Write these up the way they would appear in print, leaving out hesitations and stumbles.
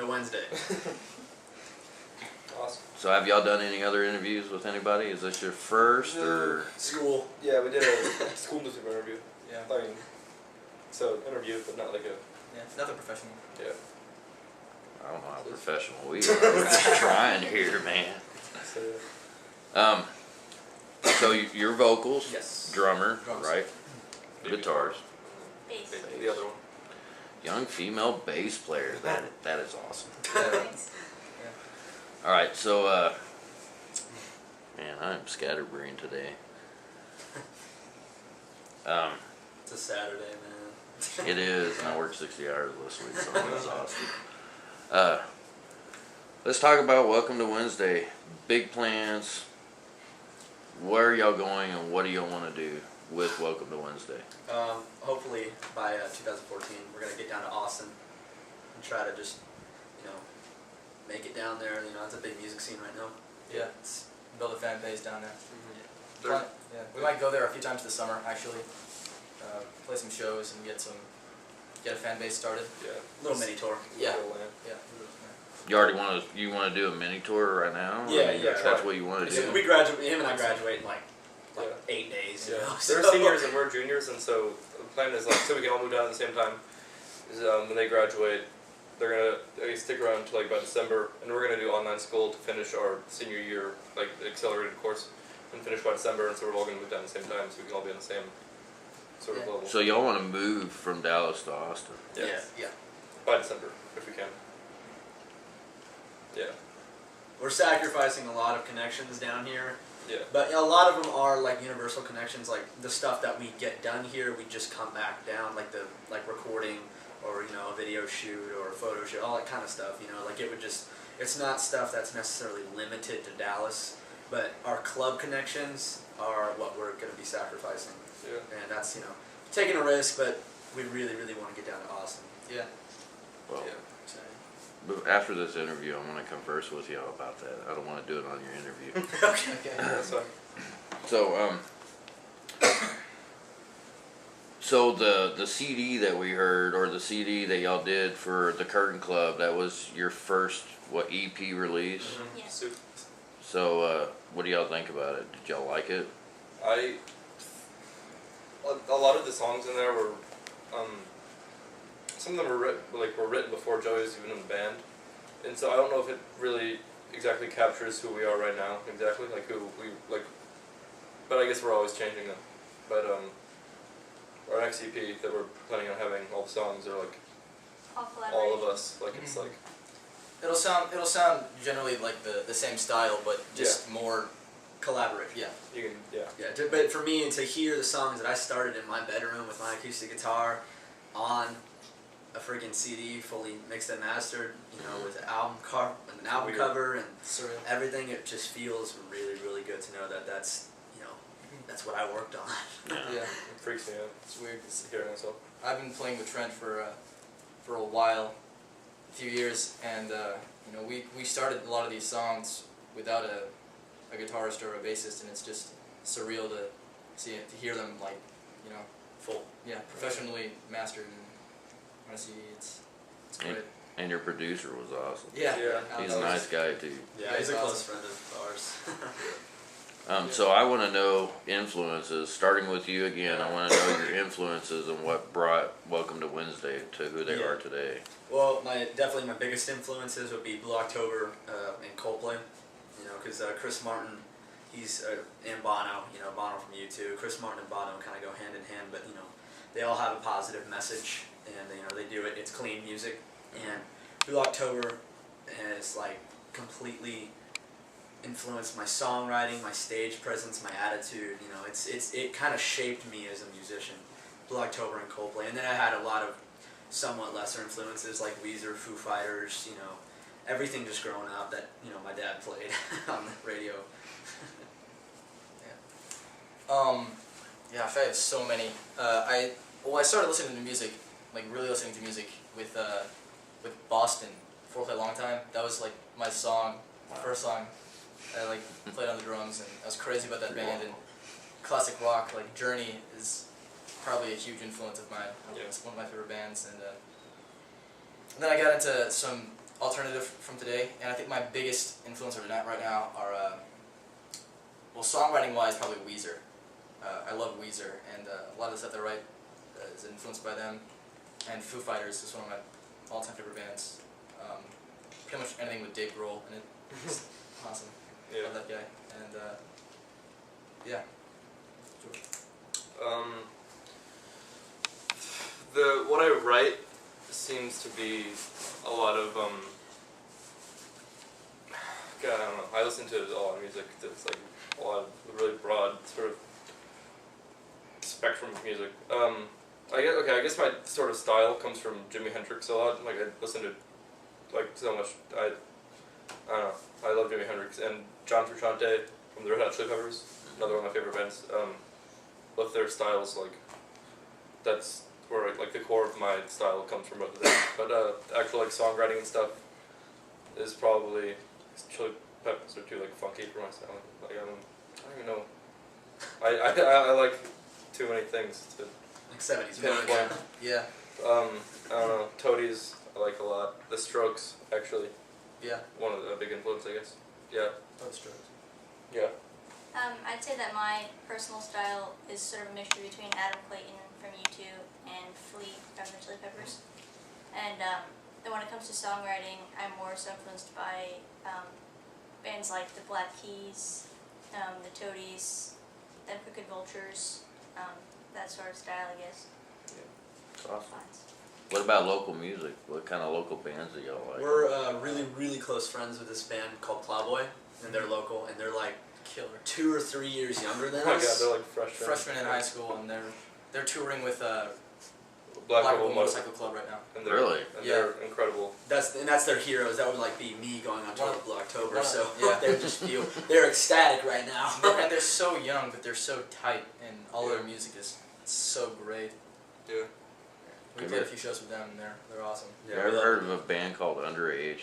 to Wednesday. Awesome. So have y'all done any other interviews with anybody? Is this your first or? School. Yeah, we did a school newspaper interview. Yeah. I mean, so interview, but not like a. Yeah. Nothing professional. Yeah. I don't know how professional we are. We're just trying here, man. So, So your vocals, Yes. drummer, Drums. right? Guitars, Bass. the other one. young female bass player. That is awesome. Thanks. All right, so man, I'm scatterbrained today. It's a Saturday, man. It is, and I worked 60 hours this week, so I'm exhausted. Let's talk about Welcome to Wednesday. Big plans. Where are y'all going, and what do y'all want to do with Welcome to Wednesday? Hopefully by 2014, we're gonna get down to Austin and try to just, make it down there. It's a big music scene right now. Yeah. Build a fan base down there. There- Fun. Yeah. We might go there a few times this summer actually. Play some shows and get a fan base started. Yeah. Little mini tour. Yeah. Little land. Yeah. You already want to do a mini tour right now? Yeah, Or yeah. That's what you want to do. We graduate. Him and I graduate in like Yeah. 8 days. Yeah. So- They're seniors and we're juniors, and so the plan is so we can all move down at the same time. Is when they graduate, they're gonna stick around until about December, and we're gonna do online school to finish our senior year, accelerated course, and finish by December. And so we're all gonna move down at the same time, so we can all be on the same sort of Yeah. level. So y'all want to move from Dallas to Austin? Yeah. Yeah. By December, if we can. Yeah. We're sacrificing a lot of connections down here, Yeah. but a lot of them are like universal connections. Like the stuff that we get done here, we just come back down, like recording, or a video shoot or a photo shoot, all that kind of stuff. It's not stuff that's necessarily limited to Dallas, but our club connections are what we're going to be sacrificing, Yeah. and that's taking a risk, but we really, really want to get down to Austin. Yeah. Well, Yeah. but after this interview, I'm going to converse with y'all about that. I don't want to do it on your interview. Okay. Okay. That's fine. So the CD that we heard, or the CD that y'all did for the Curtain Club, that was your first EP release. Mm-hmm. Yeah. Soup. So what do y'all think about it? Did y'all like it? A lot of the songs in there were, some of them were written before Joey was even in the band, and so I don't know if it really exactly captures who we are right now, exactly, like who we, like, but I guess we're always changing them. But our next EP that we're planning on having, all the songs are like All all collaboration. of us, like it's like, It'll sound generally like the same style, but just more. Collaborate. Yeah. you can, yeah. Yeah, but for me to hear the songs that I started in my bedroom with my acoustic guitar on a friggin' CD, fully mixed and mastered, with an album Weird. cover and Surreal. everything, it just feels really, really good to know that that's what I worked on. Yeah. It freaks me out, It's weird. hearing myself. I've been playing with Trent for a while, a few years, and we started a lot of these songs without a guitarist or a bassist, and it's just surreal to hear them Full. professionally mastered and on a CD. It's And, great. and your producer was awesome. Yeah. Yeah. He's a nice guy too. Yeah, he's a close friend of ours. So I want to know influences. Starting with you again, I want to know your influences and what brought Welcome to Wednesday to who they are today. Well, definitely my biggest influences would be Blue October and Coldplay. Because Chris Martin, he's and Bono. Bono from U2. Chris Martin and Bono kind of go hand in hand, but they all have a positive message, and they do it. It's clean music, and Blue October has completely influenced my songwriting, my stage presence, my attitude. It kind of shaped me as a musician. Blue October and Coldplay, and then I had a lot of somewhat lesser influences like Weezer, Foo Fighters. Everything just growing up that my dad played on the radio. Yeah, I have so many. I started listening to music, really listening to music with Boston for a long time. That was my song, first song. I played on the drums, and I was crazy about that band. And classic rock, Journey, is probably a huge influence of mine. Yeah. It's one of my favorite bands, and then I got into some alternative from today, and I think my biggest influencer right now are, well, songwriting wise, probably Weezer. I love Weezer, and a lot of the stuff they write is influenced by them. And Foo Fighters is one of my all-time favorite bands. Pretty much anything with Dave Grohl in it. It's awesome. Yeah. Love that guy. And yeah. What I write seems to be a lot of God, I don't know. I listen to a lot of music. It's like a lot of really broad sort of spectrum of music. I guess my sort of style comes from Jimi Hendrix a lot. Like I listen to like so much. I don't know. I love Jimi Hendrix and John Frusciante from the Red Hot Chili Peppers. Another one of my favorite bands. Love their styles. Like that's where like the core of my style comes from both of them. But actual like songwriting and stuff is probably Chili Peppers are too like funky for my style. Like I don't even know. I like too many things to Like 70s. pinpoint. Yeah. I don't know. Toadies I like a lot. The Strokes actually Yeah. one of the big influence I guess. Yeah. Oh, Strokes. Yeah. I'd say that my personal style is sort of a mixture between Adam Clayton from U2 and Flea from the Chili Peppers. And then when it comes to songwriting, I'm more so influenced by bands like the Black Keys, the Toadies, the Crooked Vultures, that sort of style, I guess. It's awesome. What about local music? What kind of local bands do y'all like? We're really, really close friends with this band called Plowboy, and they're local, and they're like Killer. 2 or 3 years younger than Oh my god, us. they're like freshmen. Freshmen in high school, and they're touring with Black Black Rebel Rebel Motorcycle Club right now. And they're, Really? And Yeah. they're incredible. That's their heroes. That would like be me going on tour One- with Blue October. one- So yeah. they're ecstatic right now. And they're so young, but they're so tight, and all their music is so great. Yeah. We played a few shows with them, and they're awesome. You Yeah, ever we love heard of a band called Underage?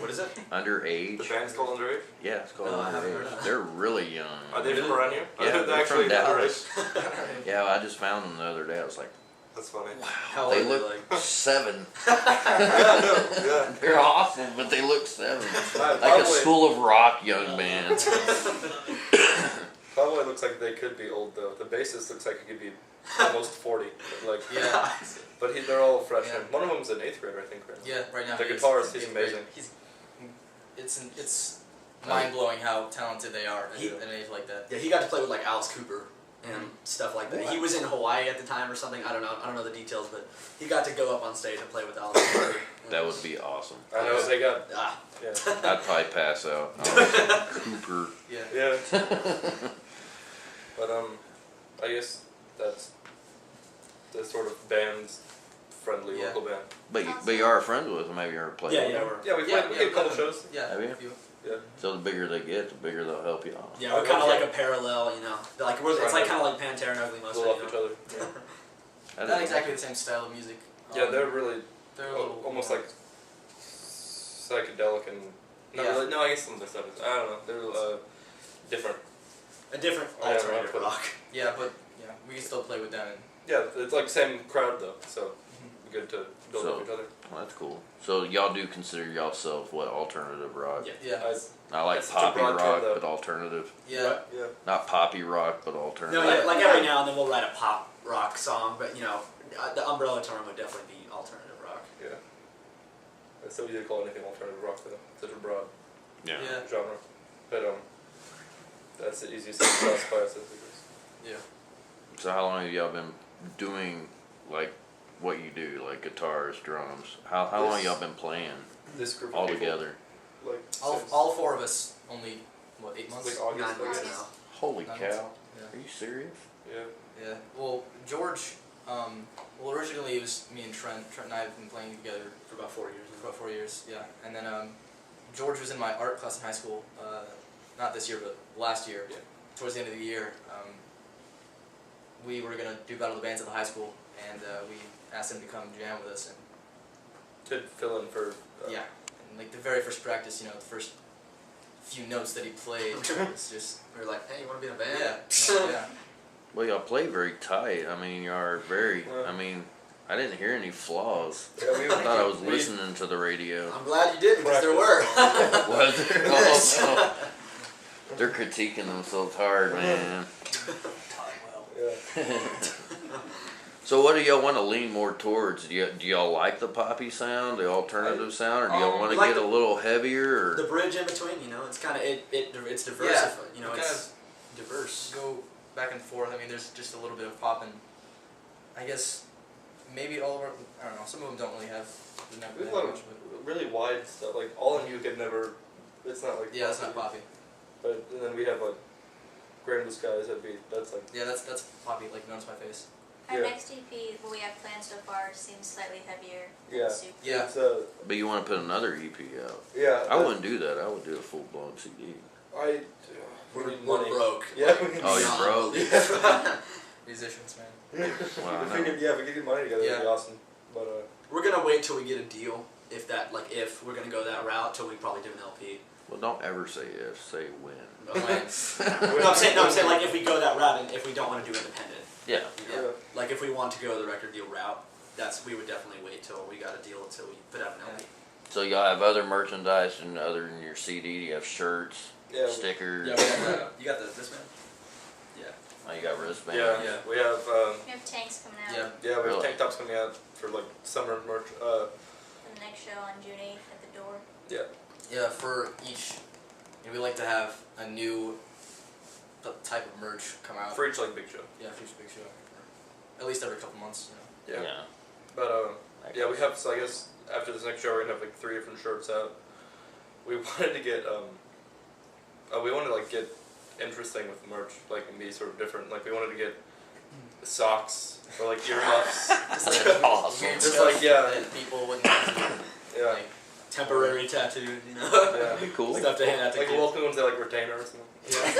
What is it? Underage? The band's called Underage? Yeah, it's called No, I haven't heard Underage. of it. They're really young. Are they from around here? Yeah, They're they're actually from Dallas. underage? Yeah, I just found them the other day. I was like, That's funny. How they old are look like? 7. Yeah. They're awesome, but they look 7. Like a Probably- School of Rock young band. Probably looks like they could be old though. The bassist looks like he could be almost 40. But like, Yeah. but they're all freshmen. Yeah. One of them's an 8th grader, I think. Right now. Yeah, right now. The he's- guitarist, he's he's great. amazing. It's mind blowing how talented they are at He- an age like that. Yeah, he got to play with like Alice Cooper and stuff like that. He was in Hawaii at the time or something. I don't know the details, but he got to go up on stage and play with Alice Cooper. That would be awesome. I know they got. Ah, Yeah. I'd probably pass out. Cooper. Yeah. Yeah. But I guess that's the sort of band-friendly Yeah. local band. But you are friends with them. Have you ever played yeah, with yeah, them? we're, Yeah, we played a couple shows. Yeah. Have you? a few. Yeah. So the bigger they get, the bigger they'll help you out. yeah, we're kind of like a parallel, you know. Like it's like kind of like Pantera and Ugly Mustard. We'll love you each know? other. Yeah. That Not is- exactly the same style of music. Yeah, they're really they're a little almost more- like psychedelic and. Not Yeah. really, no, I guess some of the stuff is. I don't know. They're different. A different Oh, yeah, alternative right. rock. Yeah, but yeah, we can still play with them. And Yeah, it's like same crowd though, so good to build So- up each other. Well, that's cool. So y'all do consider yourself what alternative rock? Yeah. yeah, Not like That's such a poppy broad term, rock, though. but alternative. yeah. Yeah. Not poppy rock, but alternative. No, like every now and then we'll write a pop rock song, but you know, the umbrella term would definitely be alternative rock. Yeah. It's so easy to call anything alternative rock though. Such a broad Yeah. Yeah. genre. But that's the easiest thing to classify us as, I guess. Yeah. So how long have y'all been doing like what you do, like guitars, drums? How long This- y'all been playing This group of all people, together? like All, since, all four of us, only what, 8 months? like August, 9 I months guess. now. Holy 9 cow! months. Are you serious? Yeah. Yeah. Well, George. Well, originally it was me and Trent. Trent and I have been playing together For about 4 years. for about 4 years. Yeah. And then George was in my art class in high school. Not this year, but last year. Yeah. Towards the end of the year, we were gonna do Battle of the Bands at the high school, and we asked him to come jam with us. And To fill in for. yeah. And like the very first practice, you know, the first few notes that he played was just We were like, hey, you want to be in a band? yeah. Yeah. Well, y'all play very tight. I mean, you are very. Yeah. I mean, I didn't hear any flaws. Yeah, we I thought I was listening to the radio. I'm glad you didn't, because there were. Was there? Yes. Oh, no. They're critiquing themselves hard, man. Yeah. So what do y'all want to lean more towards? Do y'all like the poppy sound, the alternative sound, or do y'all want to like get a little heavier? Or? The bridge in between, you know, it's kind of it's diversified. You know, kind it's diverse. Go back and forth. I mean, there's just a little bit of pop, and I guess maybe all of our, I don't know, some of them don't really have the We have that a lot much, of but really wide stuff. Like All in You could never. It's not like. yeah, that's not poppy. But and then we have like Grand Blue Skies. That's like. Yeah, that's poppy. Like Notice My Face. Our Yeah. next EP, what we have planned so far, seems slightly heavier than Yeah. Soup. Yeah. It's, But you want to put another EP out? yeah. I wouldn't do that. I would do a full blown CD. I. We're, we need we're money. broke. Yeah. We need Oh, you're money. broke. Musicians, man. Wow, If I we know. could, yeah, if we could get money together, that'd be Yeah. awesome. But We're gonna wait till we get a deal. If we're gonna go that route, till we probably do an LP. Well, don't ever say if. Say when. No, I'm saying like if we go that route and if we don't want to do independent. Yeah. You know? Like if we want to go the record deal route, we would definitely wait till we got a deal until we put out an LP. So y'all have other merchandise and other than your CD. You have shirts, yeah. stickers. Yeah, we got the, you got the this man. Yeah. Oh, you got wristbands. Yeah. Yeah. We have. We have tanks coming out Yeah. Yeah, we have Really? tank tops coming out for like summer merch. for the next show on June 8th at the door. Yeah, for each, we like to have a new type of merch come out. For each like big show. Yeah, for each big show. At least every couple months, you know. Yeah. Yeah. But yeah, we have. So I guess after this next show, we're gonna have like 3 different shirts out. We wanted to get we wanted to like get interesting with merch, like and be sort of different. Like we wanted to get socks or like earmuffs. Just like Awesome. weird Just stuff like, yeah. that people wouldn't usually, Yeah. like, Temporary tattooed, you know. Yeah. That'd be cool. Stuff to hand out to Like kids. welcome ones that like retainer or something. Yeah.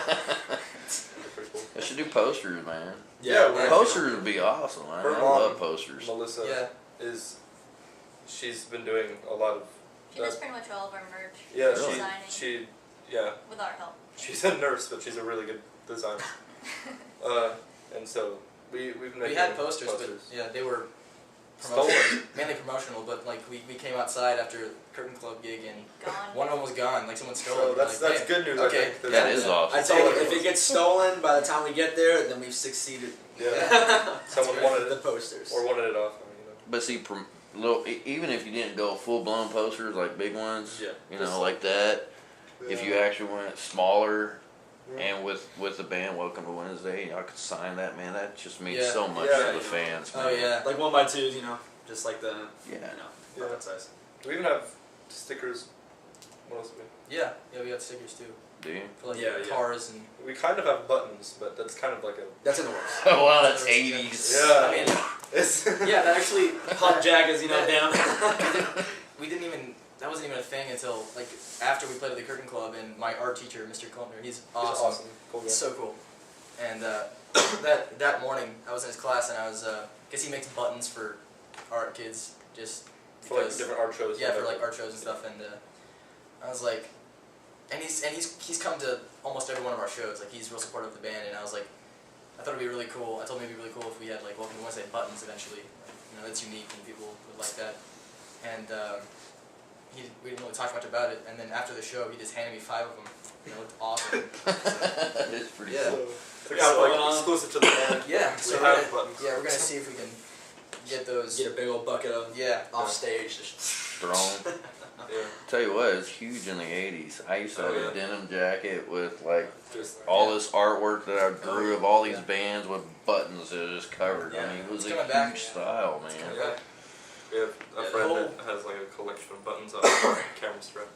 They're pretty cool. I should do posters, man. Yeah, we're- Posters would be awesome. Man. Her I mom- love posters. Melissa yeah. she's been doing a lot of She does pretty much all of our merch. yeah Really? Designing yeah with our help. she's a nurse but she's a really good designer. And so we've been making We had posters, but yeah, they were Stolen. mainly promotional. But like we came outside after a Curtain Club gig and Gone. one of them was gone. Like someone stole So it. that's like, that's "Hey, good news. okay, I think. That is awesome. I tell you, if it gets stolen by the time we get there, then we've succeeded. Yeah. Someone wanted the it posters. or wanted it off. You know. But see, even if you didn't go full blown posters like big ones, Yeah. you know, like that. If you actually went smaller and with the band Welcome to Wednesday, y'all could sign that, man. That just means Yeah. so much Yeah. to the fans. Oh man. yeah. Like 1x2s, you know, just like the Yeah. you know, Yeah. that size. Do we even have stickers? What else do Yeah, we got stickers too Do you? for like Yeah, yeah. cars and. we kind of have buttons, but that's kind of like a That's in the works. Oh wow, that's 80s. yeah. I mean, It's yeah, that actually Pump jackets, you know, down. we didn't even. That wasn't even a thing until like after we played at the Curtain Club, and my art teacher, Mr. Kultner, he's awesome. awesome. Cool guy. He's so cool. And that morning, I was in his class, and I was guess he makes buttons for art kids, just For like because- different art shows. yeah, and for like art shows and stuff. And I was like, and he's come to almost every one of our shows. Like he's real supportive of the band, and I was like, I thought it'd be really cool. I told him it'd be really cool if we had like Welcome to Wednesday buttons eventually. You know, that's unique and people would like that. And we didn't really talk much about it. And then after the show, he just handed me 5 of them. And it looked awesome. That is pretty Yeah. cool. So it's kind of like So, exclusive to the band. Yeah, We so have we're gonna, buttons. yeah, we're gonna see if we can get those. Get a big old bucket of Yeah. off stage. Just Strong. Yeah. Tell you what, it's huge in the 80s. I used to have Oh, a denim jacket with like Just all this artwork that I drew of all these bands with buttons that are just covered. Yeah. I mean, it was It's a coming huge back. style, man. coming yeah. We have a Yeah, friend the that has like a collection of buttons on camera strap.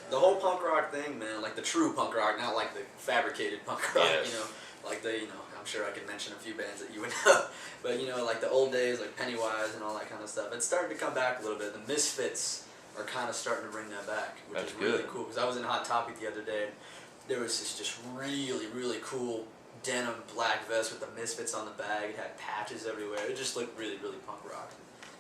the whole punk rock thing, man, like the true punk rock, not like the fabricated punk rock, Yes. you know, like I'm sure I could mention a few bands that you would know, but you know, like the old days, like Pennywise and all that kind of stuff. It's starting to come back a little bit. The Misfits are kind of starting to bring that back, which That's is really good. cool. Because I was in Hot Topic the other day, and there was this just really, really cool denim black vest with the Misfits on the bag. It had patches everywhere. It just looked really, really punk rock.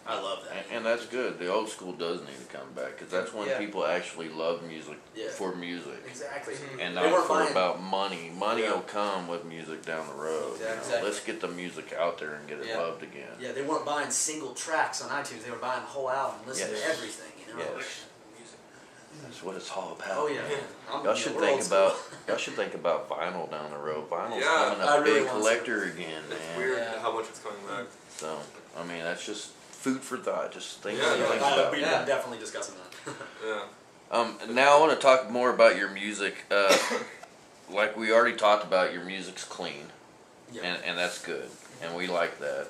I love that. And that's good. The old school does need to come back, because that's when Yeah. people actually love music Yeah. for music. Exactly. And They not weren't for buying- about money. Money Yeah. will come with music down the road. you know. Exactly. Let's get the music out there and get it Yeah. loved again. Yeah, they weren't buying single tracks on iTunes. They were buying the whole album, listening Yes. to everything. You know. Yes. That's what it's all about. Oh yeah. Y'all should we're think old school. about y'all should think about vinyl down the road. Vinyl's Yeah, coming I a really big want collector again, It's man. weird Yeah. how much it's coming back. So I mean, that's just food for thought. Just think, Yeah, think yeah, about We've it. Yeah. been definitely discussing that. Yeah. Now I want to talk more about your music. Like we already talked about, your music's clean, Yeah. and that's good, and we like that.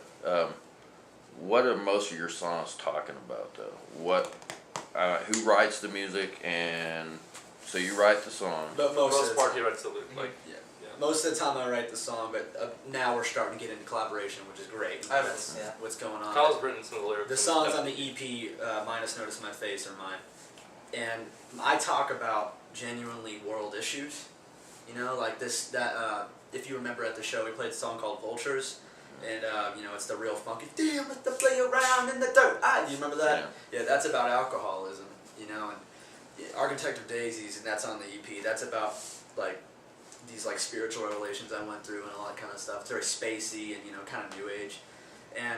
What are most of your songs talking about, though? Who writes the music, and so you write the song? But For the most of most the part, time, he writes the loop. Like, yeah. yeah. Most of the time I write the song, but now we're starting to get into collaboration, which is great. I- That's yeah. what's going on. Kyle's written some of the lyrics. The and songs stuff. on the EP, minus Notice My Face, are mine. And I talk about genuinely world issues. You know, like if you remember at the show, we played a song called Vultures. And, it's the real funky, damn, let the play around in the dirt. Do you remember that? Yeah, that's about alcoholism, and Architect of Daisies, and that's on the EP. That's about, like, these, like, spiritual revelations I went through and all that kind of stuff. It's very spacey and, kind of new age. And,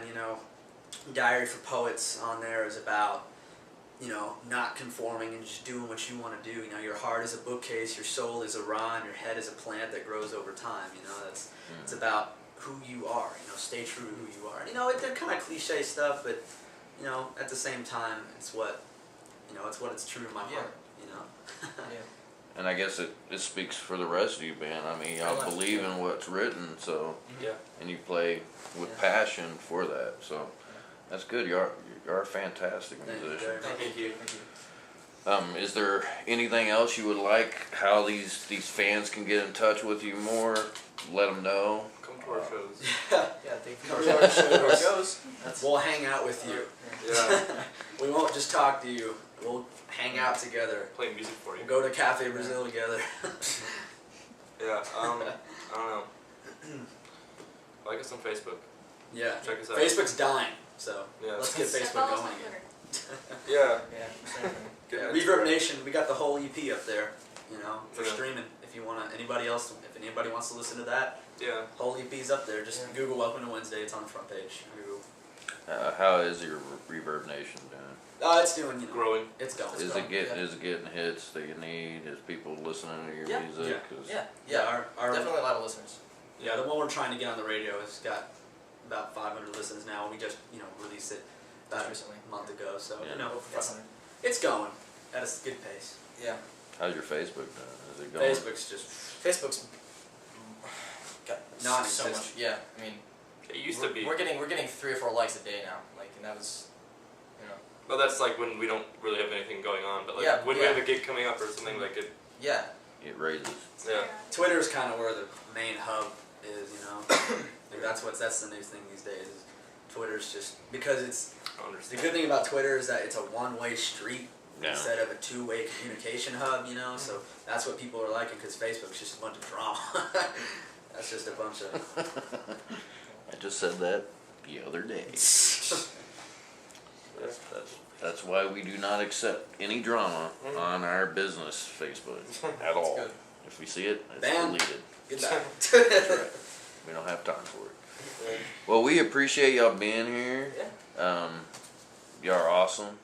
Diary for Poets on there is about, not conforming and just doing what you want to do. Your heart is a bookcase, your soul is a rhyme, your head is a plant that grows over time. It's about who you are. Stay true to who you are. They're kind of cliche stuff, but at the same time, it's what it's true to my Yeah. heart. Yeah. And I guess it speaks for the rest of you, Ben. I mean, y'all Very much, believe yeah. in what's written, so Yeah. and you play with Yeah. passion for that. So that's good. You are a fantastic Thank you musician. very much. Thank you. Thank you. Is there anything else you would like? How these fans can get in touch with you more? Let them know. Come to our shows. Yeah, thank you. Come to our shows. Shows. That's We'll hang out with you. Yeah. We won't just talk to you. We'll hang out together. Play music for you. We'll go to Cafe Brazil together. Yeah. I don't know. Like us on Facebook. Yeah. Check us out. Facebook's dying, so Yeah. let's get So Facebook follow us going on again. Twitter. Yeah. Yeah. Same thing. Get Yeah, into Reverb it. Nation, we got the whole EP up there, for Yeah. streaming. If you wanna, if anybody wants to listen to that, Yeah. whole EP's up there. Just Yeah. Google Welcome to Wednesday. It's on the front page. Google. How is your Reverb Nation doing? It's doing, Growing. it's going. Is going, it getting yeah. hits that you need? Is people listening to your Yeah. music? 'Cause Yeah. Yeah, our Definitely a lot of listeners. yeah, the one we're trying to get on the radio has got about 500 listens now. We just released it about Just recently. a month ago, so Yeah. it's going at a good pace. Yeah. How's your Facebook doing? Is it going? Facebook's just Facebook's got so Non-existent. much. Yeah. I mean, It used to be. we're getting 3 or 4 likes a day now. Like, and that was, But that's like when we don't really have anything going on. But like Yeah, when we yeah. have a gig coming up or something like it. yeah. It raises. Yeah. Twitter's kind of where the main hub is, Like that's the new thing these days. Is Twitter's just because it's I don't the understand. good thing about Twitter is that it's a one-way street Yeah. instead of a two-way communication hub, So that's what people are liking because Facebook's just a bunch of drama. That's just a bunch of. I just said that the other day. That's why we do not accept any drama on our business Facebook at all. good. If we see it, it's Ban. deleted. Goodbye. We don't have time for it. Well, we appreciate y'all being here. Yeah. Y'all are awesome.